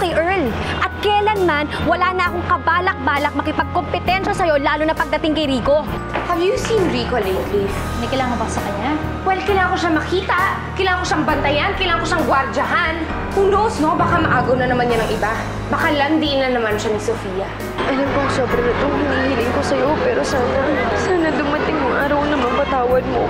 kay Earl. At kailanman, wala na akong kabalak-balak makipagkompetensya sa'yo, lalo na pagdating kay Rico. Have you seen Rico lately? May kailangan ba sa kanya? Well, kailangan ko siyang makita. Kailangan ko siyang bantayan. Kailangan ko siyang gwardyahan. Who knows, no? Baka maagaw na naman niya ng iba. Baka landiin na naman siya ni Sofia. Alam kong sobrang na itong hinihiling ko sa'yo, pero sana dumating yung araw na mapatawad mo.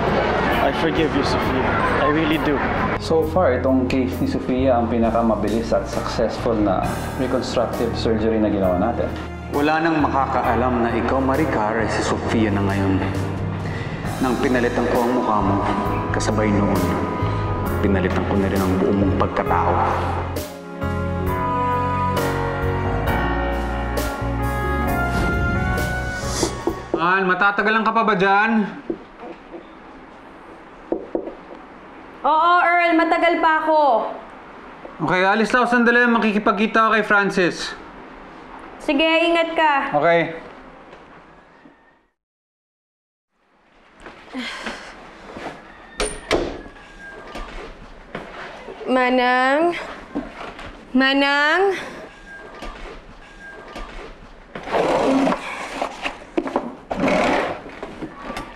I forgive you, Sofia. I really do. So far, itong case ni Sofia ang pinakamabilis at successful na reconstructive surgery na ginawa natin. Wala nang makakaalam na ikaw, Maricar, ay si Sofia na ngayon. Nang pinalitan ko ang mukha mo, kasabay noon, pinalitan ko na rin ang buong mong pagkatao. Matatagalan ka pa ba dyan? Oo, Earl, matagal pa ako. Okay, alis lang ako sandali. Makikipagkita ako kay Francis. Sige, ingat ka. Okay. Manang? Manang?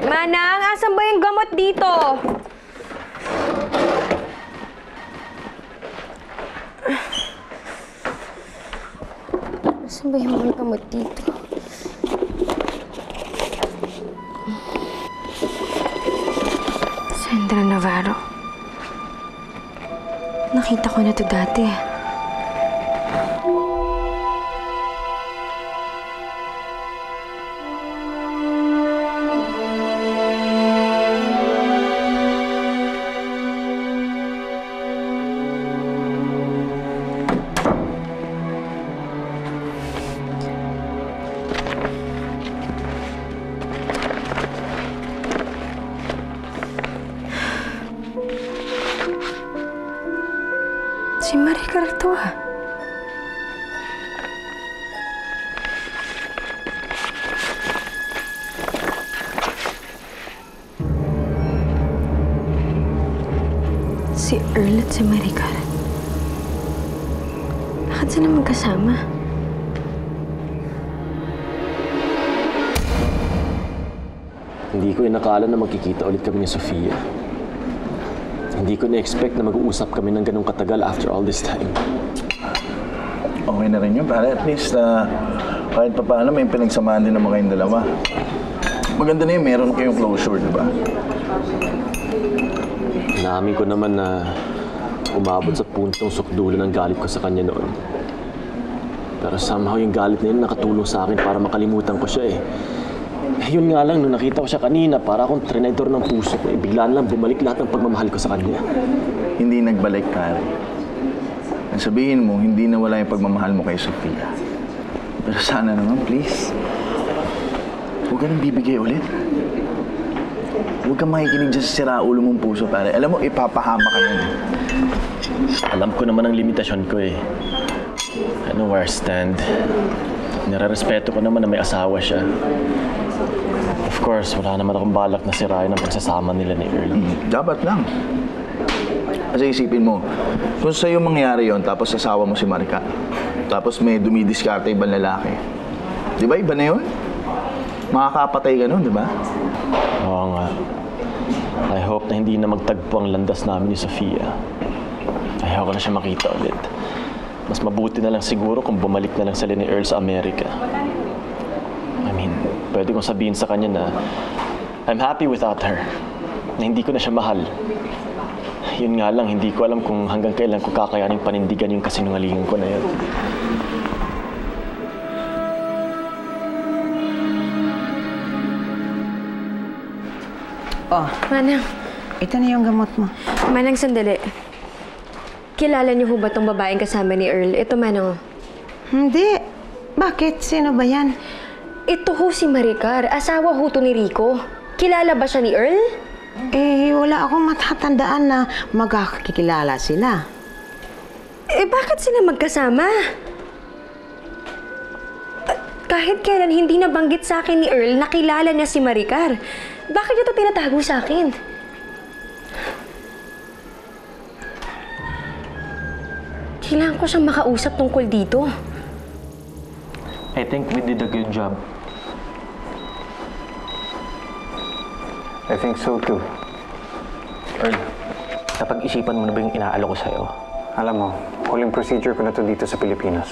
Manang, asan ba yung gamot dito? Saan ba yung mga gamot dito? Sandra Navarro. Nakita ko na to dati. Si Maricar to ah. Si Earl at si Maricar. Bakit sila magkasama? Hindi ko inakala na magkikita ulit kami ni Sofia. Hindi ko na-expect na mag-uusap kami ng ganong katagal after all this time. Okay na rin yun, pare. At least, kahit pa paano, may pinagsamahan din naman kayong dalawa. Maganda na yun, meron kayong closure, di ba? Naamin ko naman na umabot sa puntong sukdulo ng galit ko sa kanya noon. Pero somehow yung galit na yun nakatulong sa akin para makalimutan ko siya eh. Yun nga lang, nung nakita ko siya kanina, para akong trinidor ng puso ko, biglaan lang bumalik lahat ng pagmamahal ko sa kanya. Hindi nagbalik, pare. Ang sabihin mo, hindi nawala yung pagmamahal mo kay Sofia. Pero sana naman, please. Huwag ka nang bibigay ulit. Huwag kang makikinig dyan sa siraulo mong puso, pare. Alam mo, ipapahama ka nun. Alam ko naman ang limitasyon ko eh. I know where I stand. Nire-respeto ko naman na may asawa siya. Of course, wala naman akong balak na sirain ang pagsasama nila ni Earl. Dapat lang. Kasi isipin mo, kung sa'yo mangyari yon tapos asawa mo si Maricar, tapos may dumidiskarte ibang lalaki, di ba iba na yun? Makakapatay ka nun, di ba? Oo nga. I hope na hindi na magtagpo ang landas namin ni Sofia. Ayaw ko na siya makita ulit. Mas mabuti na lang siguro kung bumalik na lang sila ni Earl sa Amerika. I mean, pwede kong sabihin sa kanya na I'm happy without her. Na hindi ko na siya mahal. Yun nga lang, hindi ko alam kung hanggang kailan ko kakayaning panindigan yung kasinungalingan ko na yun. Oh, Manang, ito na yung gamot mo. Manang, sandali. Kilala niyo ho ba tong babaeng kasama ni Earl? Ito, Manang. Hindi. Bakit? Sino ba yan? Ito ho si Maricar. Asawa ho to ni Rico. Kilala ba siya ni Earl? Eh, wala akong matatandaan na magkakakilala sila. Eh, bakit sila magkasama? Kahit kailan hindi nabanggit sa akin ni Earl na kilala niya si Maricar. Bakit niya ito tinatago sa akin? Kailangan ko siyang makausap tungkol dito. I think we did a good job. I think so too. Earl, napag-isipan mo na ba yung inaalok ko sa'yo? Alam mo, huling procedure ko na to dito sa Pilipinas.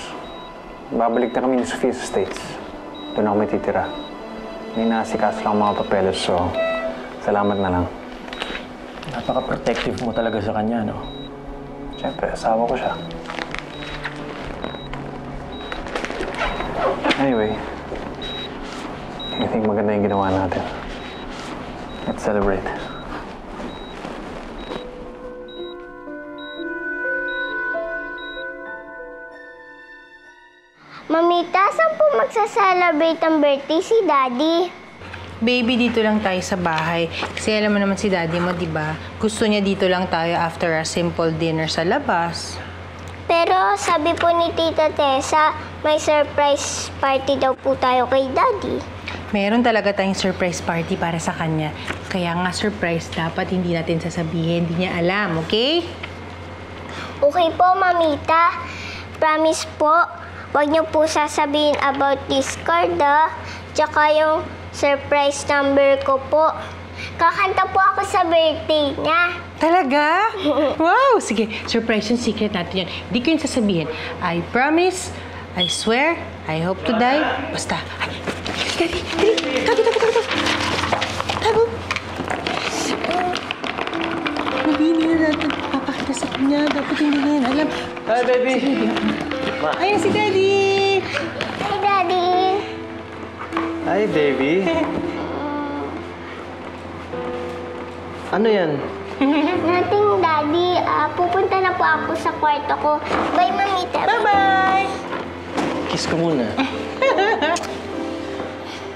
Babalik na kami ni Sofia sa States. Doon ako may titira. May naasikaso lang mga papeles, so salamat na lang. Napaka-protective mo talaga sa kanya, no? Siyempre, asawa ko siya. Anyway, I think maganda yung ginawa natin. Let's celebrate. Mamita, saan po magsa-celebrate ang birthday si Daddy? Baby, dito lang tayo sa bahay. Kasi alam mo naman si Daddy mo, di ba? Gusto niya dito lang tayo after a simple dinner sa labas. Pero sabi po ni Tita Tessa, may surprise party daw po tayo kay Daddy. Meron talaga tayong surprise party para sa kanya. Kaya nga surprise, dapat hindi natin sasabihin. Hindi niya alam, okay? Okay po, Mamita. Promise po, wag niyo po sasabihin about this card, tsaka yung surprise number ko po. Kakanta po ako sa birthday niya. Talaga? Wow! Sige, surprise yung secret natin yun. Di ko yun sasabihin. I promise, I swear, I hope to die. Basta. Ay, dali, dali. Tago. Hindi na natin papakita sa kanya. Dapat hindi na yan alam. Hi, baby! Ayun si Daddy! Hi, Daddy. Hi, baby! Ano yan? Nothing, Daddy. Pupunta na po ako sa kwarto ko. Bye, Mamita. Bye-bye! Kiss ko muna.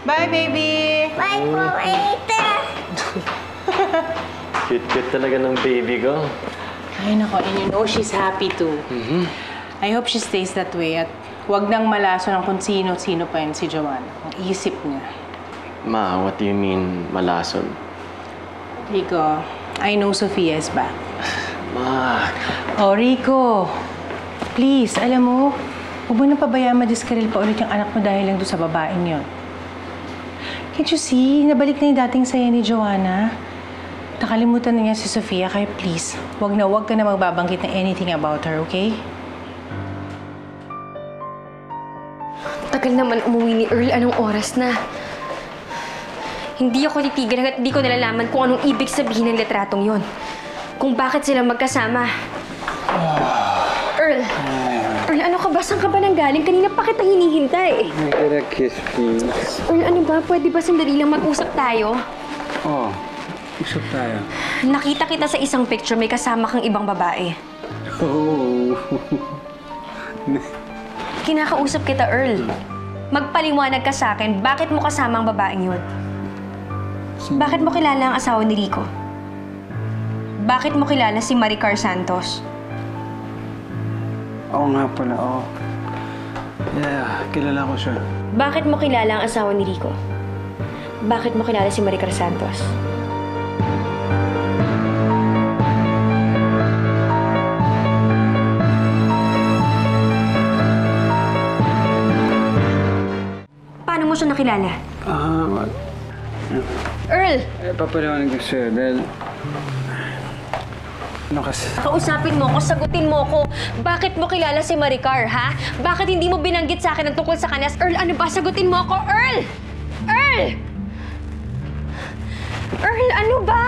Bye, baby! Bye po, Mamita. Cute-cute talaga ng baby ko. Ay, nako. And you know she's happy too. I hope she stays that way at huwag nang malaso ng kung sino-sino pa yun si Joanna. Ang isip niya. Ma, what do you mean malason? Rico, I know Sofia is back. Ma, Oh, Rico. Please, alam mo, huwag mo nang pabayaan madiskaril pa ulit yung anak mo dahil lang doon sa babaeng yun. Can't you see? Nabalik na yung dating saya ni Joanna. Nakalimutan na niya si Sofia, kaya please, huwag ka na magbabanggit ng anything about her, okay? Tagal naman umuwi ni Earl. Anong oras na? Hindi ako titigil hanggat hindi ko nalalaman kung anong ibig sabihin ng litratong yon. Kung bakit sila magkasama. Earl! Earl, ano ka ba? Saan ka ba nanggaling? Kanina pa kita hinihintay. Get a kiss, please. Earl, ano ba? Pwede ba sandali lang mag-usap tayo? Oh, usap tayo. Nakita kita sa isang picture, may kasama kang ibang babae. Oh. Kinakausap kita, Earl. Magpaliwanag ka sa akin, bakit mo kasama ang babaeng yun? Bakit mo kilala ang asawa ni Rico? Bakit mo kilala si Maricar Santos? Oo nga pala, oo. Yeah, kilala ko siya. Bakit mo kilala ang asawa ni Rico? Bakit mo kilala si Maricar Santos? Paano mo siya nakilala? Earl! Papaliwanag ko sa'yo dahil... Ano kasi? Kausapin mo ako, sagutin mo ako. Bakit mo kilala si Maricar, ha? Bakit hindi mo binanggit sa akin ang tungkol sa kanya? Earl, ano ba? Sagutin mo ako, Earl! Earl! Earl, ano ba?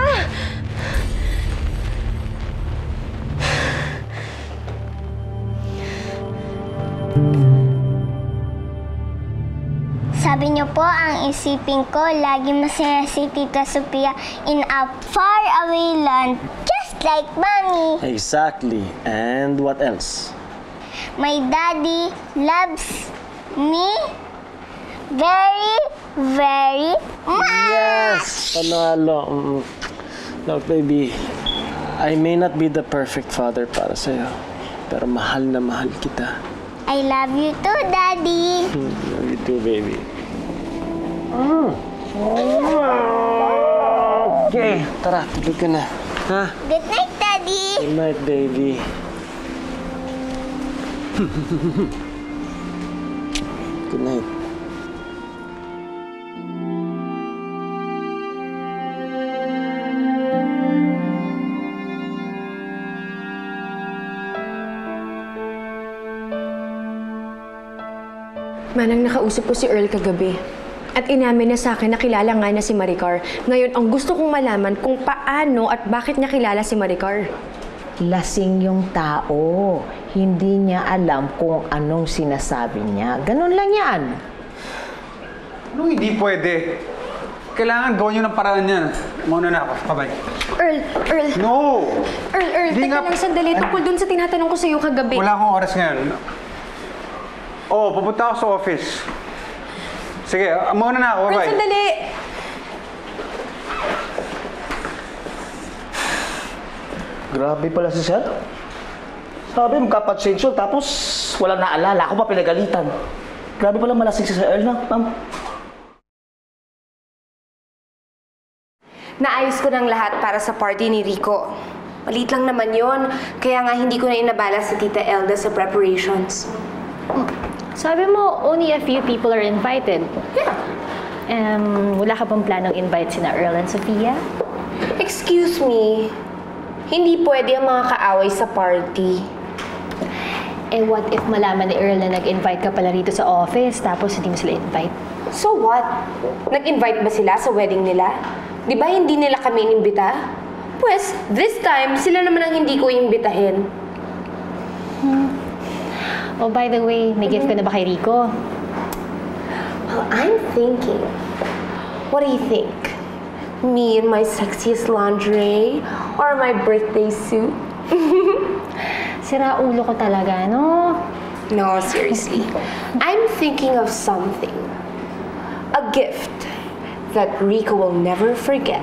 Sabi niyo po, ang isipin ko, lagi masaya si Tita Sofia in a faraway land, just like Mommy. exactly. And what else? My daddy loves me very, very much. Yes! Panalo. Look, baby, I may not be the perfect father para sa'yo, pero mahal na mahal kita. I love you too, Daddy. Love you too, baby. Okay, tara, tulog ka na. Ha? Good night, Daddy. Good night, baby. Good night. Manang, nakausap ko si Earl kagabi. At inamin niya sa akin na kilala nga niya si Maricar. Ngayon, ang gusto kong malaman kung paano at bakit niya kilala si Maricar. Lasing yung tao. Hindi niya alam kung anong sinasabi niya. Ganun lang yan. Anong hindi pwede? Kailangan gawin nyo ng paraan yan. Mauna na ako. Kabay. Earl! No! Earl, Di teka nga- lang sandali. Tungkol dun sa tinatanong ko sa'yo kagabi. Wala akong oras ngayon. Pupunta ako sa office. Sige, mauna na ako. Earl, Bye-bye. sandali! Grabe pala si Sir. Sabi, magkapatensyon, tapos walang naalala. Ako pa pinagalitan. Grabe pala malasing si Sir Earl na, ma'am. Naayos ko ng lahat para sa party ni Rico. Maliit lang naman yon, kaya nga hindi ko na inabala si Tita Elda sa preparations. Sabi mo, only a few people are invited. Yeah. Wala ka bang planong invite sina Earl and Sophia? Excuse me, hindi pwede ang mga kaaway sa party. Eh, what if malaman ni Earl na nag-invite ka pala rito sa office tapos hindi mo sila invite? So what? Nag-invite ba sila sa wedding nila? Di ba hindi nila kami inimbita? Pues, this time, sila naman ang hindi ko iimbitahin. Oh, by the way, may gift ka na ba kay Rico? Well, I'm thinking, what do you think? Me in my sexiest lingerie or my birthday suit? Sira ulo ko talaga, no? No, seriously. I'm thinking of something. A gift that Rico will never forget.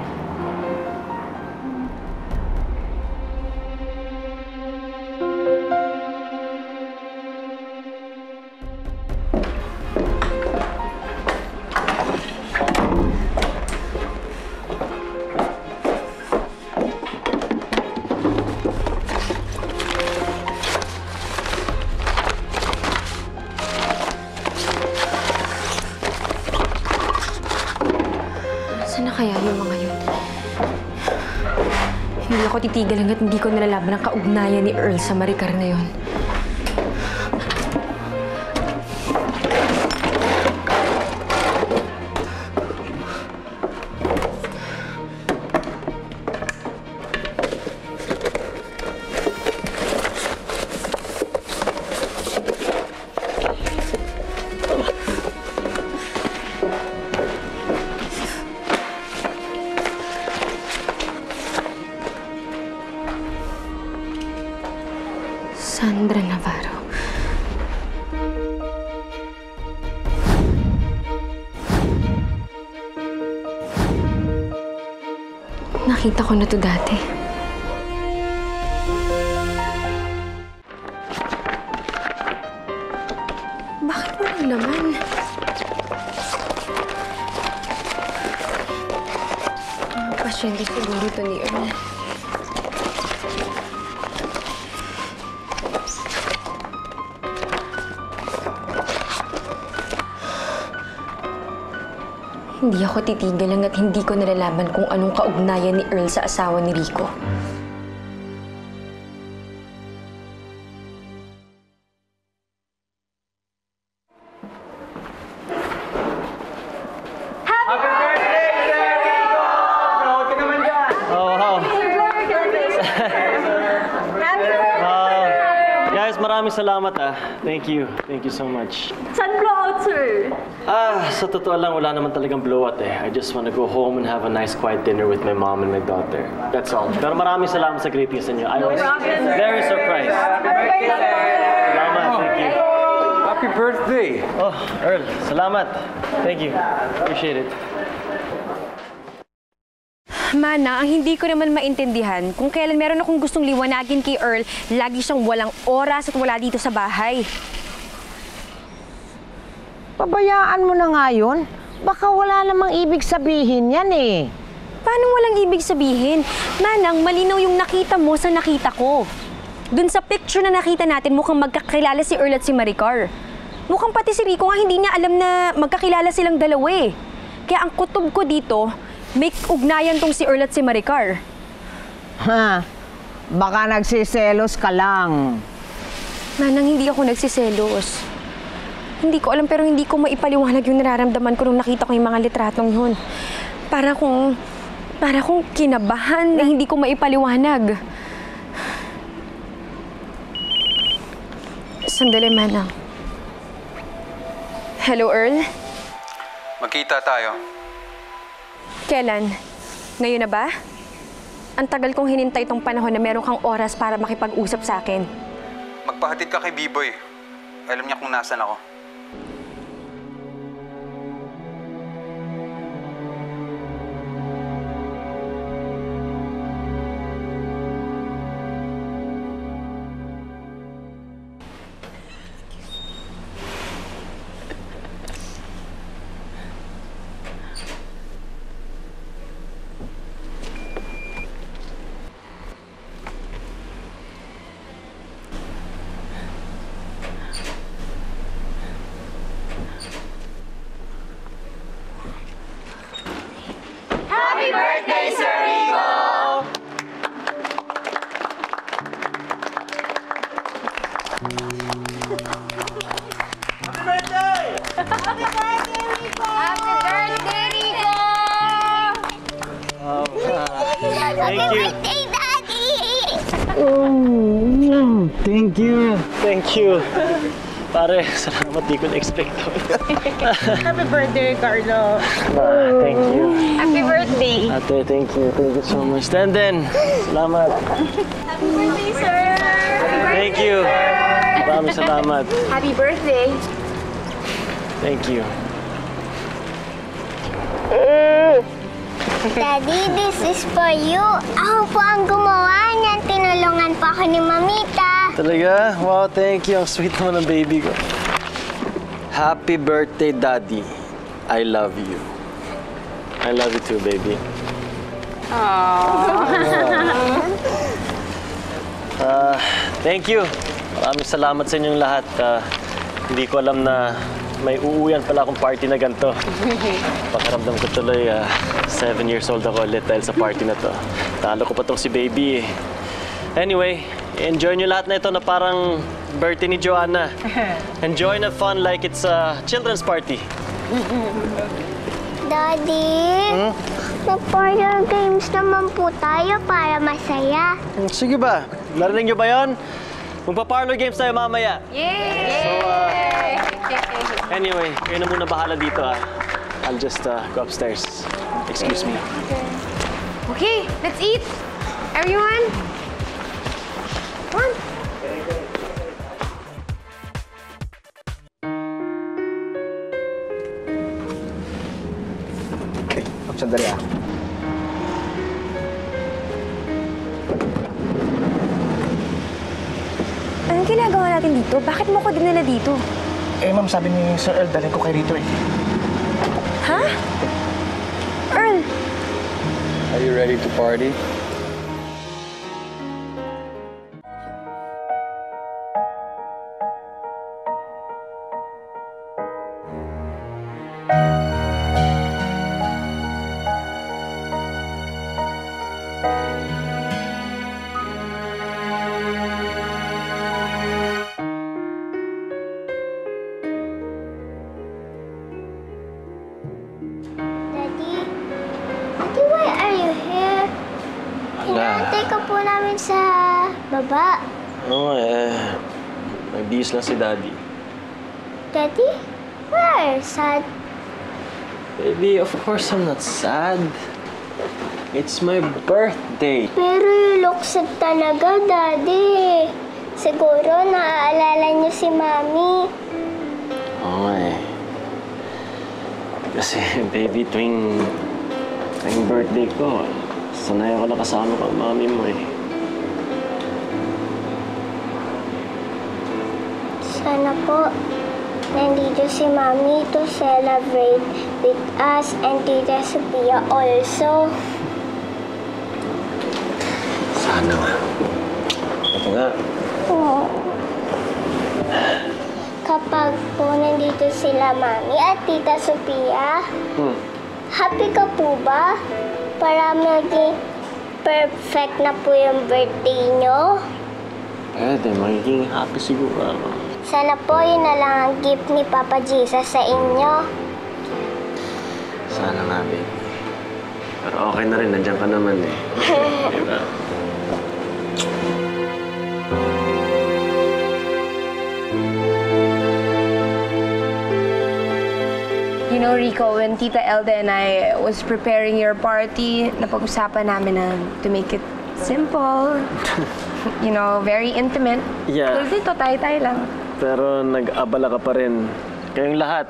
Saan na kaya yung mga yun? Hindi ako titigil hanggat hindi ko nalalaman ang kaugnayan ni Earl sa Maricar na yun. Sandra Navarro. Nakita ko na to dati. Bakit walang laman? Pasyente siguro ito ni Earl. Hindi ako titigil hanggat hindi ko nalalaman kung anong kaugnayan ni Earl sa asawa ni Rico. Happy birthday, Sir Rico! Proud ka naman dyan! Guys, maraming salamat Thank you. Thank you so much. Saan blowout, sir? Sa totoo lang, wala naman talagang blowout I just want to go home and have a nice quiet dinner with my mom and my daughter. That's all. Pero maraming salamat sa greetings niyo. I was very surprised. Salamat, thank you. Happy birthday! Oh, Earl, salamat. Thank you. Appreciate it. Mana, ang hindi ko naman maintindihan, kung kailan meron akong gustong liwanagin kay Earl, lagi siyang walang oras at wala dito sa bahay. Pabayaan mo na nga yun. Baka wala namang ibig sabihin yan eh. Paano walang ibig sabihin? Manang, malinaw yung nakita mo sa nakita ko. Dun sa picture na nakita natin, mukhang magkakilala si Earl at si Maricar. Mukhang pati si Rico nga hindi niya alam na magkakilala silang dalawa eh. Kaya ang kutob ko dito, may ugnayan tong si Earl at si Maricar. Ha? Baka nagsiselos ka lang. Manang, hindi ako nagsiselos. Hindi ko alam pero hindi ko maipaliwanag yung nararamdaman ko nung nakita ko yung mga litratong yun. Para kung kinabahan na hindi ko maipaliwanag. Sandali, Manang. Hello, Earl? Magkita tayo. Kailan? Ngayon na ba? Ang tagal kong hinintay tong panahon na meron kang oras para makipag-usap sa akin. Magpahatid ka kay B-Boy. Alam niya kung nasan ako. Happy birthday, Sir Rico! Happy birthday! Happy birthday, Rico! Happy birthday, Rico! Thank you. Hey, Daddy! Thank you. Thank you. Pare, salamat. Di ko na-expect to. Happy birthday, Carlo. Thank you. Happy birthday. Ate, thank you. Thank you so much. Tenden, salamat. Happy birthday, sir! Thank you. Maraming salamat. Happy birthday! Thank you. Daddy, this is for you. Ako po ang gumawa niyan. Tinulungan pa ako ni Mamita. Talaga? Wow, thank you. Ang sweet naman ng baby ko. Happy birthday, Daddy. I love you. I love you too, baby. Thank you. Maraming salamat sa inyong lahat. Hindi ko alam na may uuwian pala akong party na ganito. Pakiramdam ko tuloy, 7 years old ako ulit dahil sa party na to. Talo ko pa tong si baby eh. Anyway, enjoy nyo lahat na ito na parang birthday ni Joanna. Enjoy and have fun like it's a children's party. Daddy, mag-parlor games naman po tayo para masaya. Sige ba? Narinig nyo ba yun? Magpa-parlor games tayo mamaya. Yay! So, anyway, kayo na muna bahala dito ah. I'll just go upstairs. Excuse me. Okay, let's eat! Everyone! Come on! Sandali ah. Anong ginagawa natin dito? Bakit mo ko dinala dito? Eh, ma'am, sabi ni Sir Earl, dalhin ko kay Rito eh. Ha? Earl! Are you ready to party? Daddy, why are you here? Hinahantay ka po namin sa baba. Oo may bis lang si Daddy. Daddy, why are you sad? Baby, of course I'm not sad. It's my birthday. Pero you look sad talaga, Daddy. Siguro naaalala niyo si Mami. Oo eh. Kasi, baby, tuwing birthday ko, sanay ako nakasama ka ang mami mo eh. Sana po, nandito si Mami to celebrate with us and Tita Sophia also. Sana nga. Ito nga. Oo. Kapag po nandito sila Mami at Tita Sophia, happy ka po ba? Para maging perfect na po yung birthday nyo? Pwede, magiging happy siguro ako. Sana po yun na lang ang gift ni Papa Jesus sa inyo. Sana nga, baby. Pero okay na rin, nandiyan ka naman eh. Diba? You know, Rico, when Tita Elda and I was preparing your party, napag-usapan namin na to make it simple. You know, very intimate. Yeah. Tulad dito, tayo-tayo lang. Pero nag-abala ka pa rin. Kayong lahat.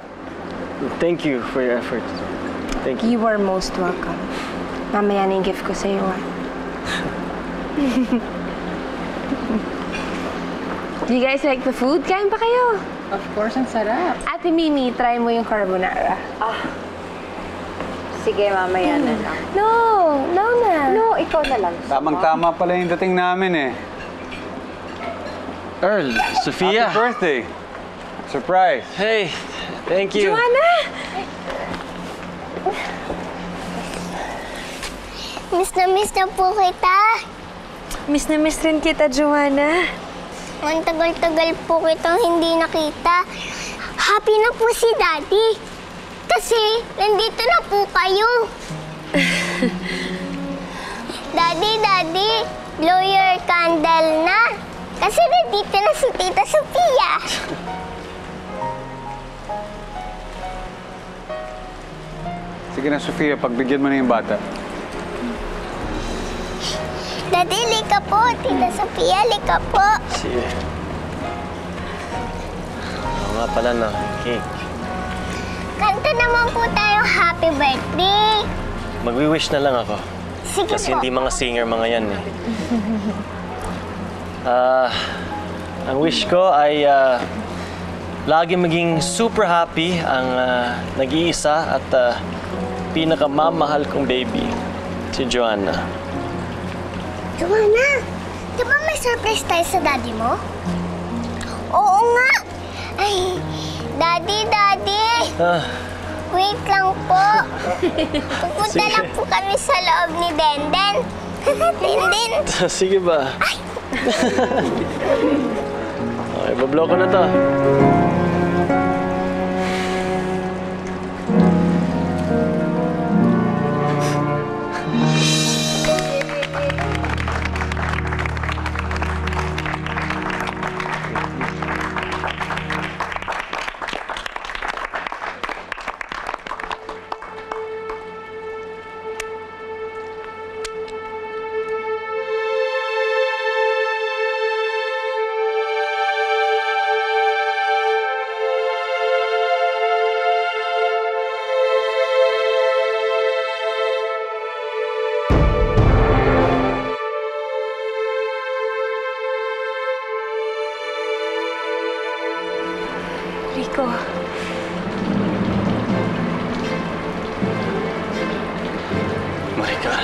Thank you for your efforts. Thank you. You are most welcome. Mamaya na yung gift ko sa'yo, ah. Do you guys like the food? Kain pa kayo? Of course, ang sarap. Ate Mimi, try mo yung carbonara. Sige, mamaya na lang. No na. No, ikaw na lang. Tamang-tama pala yung dating namin eh. Earl, Sophia. Happy birthday. Surprise. Hey, thank you. Joanna! Miss na po kita. Miss na miss rin kita, Joanna. Ang tagal-tagal po kitang hindi nakita. Happy na po si Daddy. Kasi nandito na po kayo. Daddy, blow your candle na. Kasi nandito na si Tita Sophia. Sige na, Sophia, pagbigyan mo na yung bata. Daddy, lika po. Tita Sophia, lika po. Sige. Oo nga pala na, cake. Kanta naman po tayo happy birthday. Magwi-wish na lang ako. Sige Kasi po. hindi mga singer mga yan eh. Ang wish ko ay lagi maging super happy ang nag-iisa at pinakamamahal kong baby, si Joanna. Joanna, di ba may surprise tayo sa daddy mo? Oo nga. Ay, Daddy. Wait lang po. Pupunta lang po kami sa loob ni Denden. Denden. Sige ba? Okay, bablow ko na to. Rico. Maricar.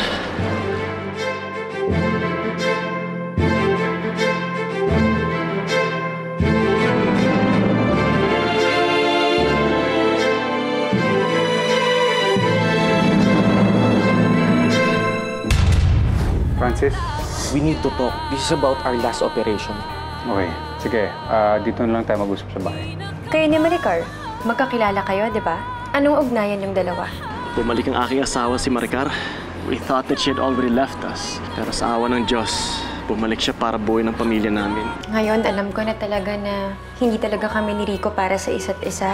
Francis? We need to talk. This is about our last operation. Okay, sige. Dito na lang tayo mag-usap sa bahay. Kayo ni Maricar, magkakilala kayo, di ba? Anong ugnayan yung dalawa? Bumalik ang aking asawa si Maricar. We thought that she had already left us. Pero sa awa ng Diyos, bumalik siya para buuin ang pamilya namin. Ngayon, alam ko na talaga na hindi talaga kami ni Rico para sa isa't isa.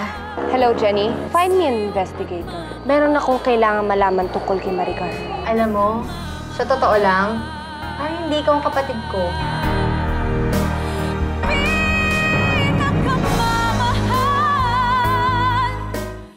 Hello, Jenny. Find me an investigator. Meron akong kailangan malaman tungkol kay Maricar. Alam mo, sa totoo lang, parang hindi ikaw ang kapatid ko.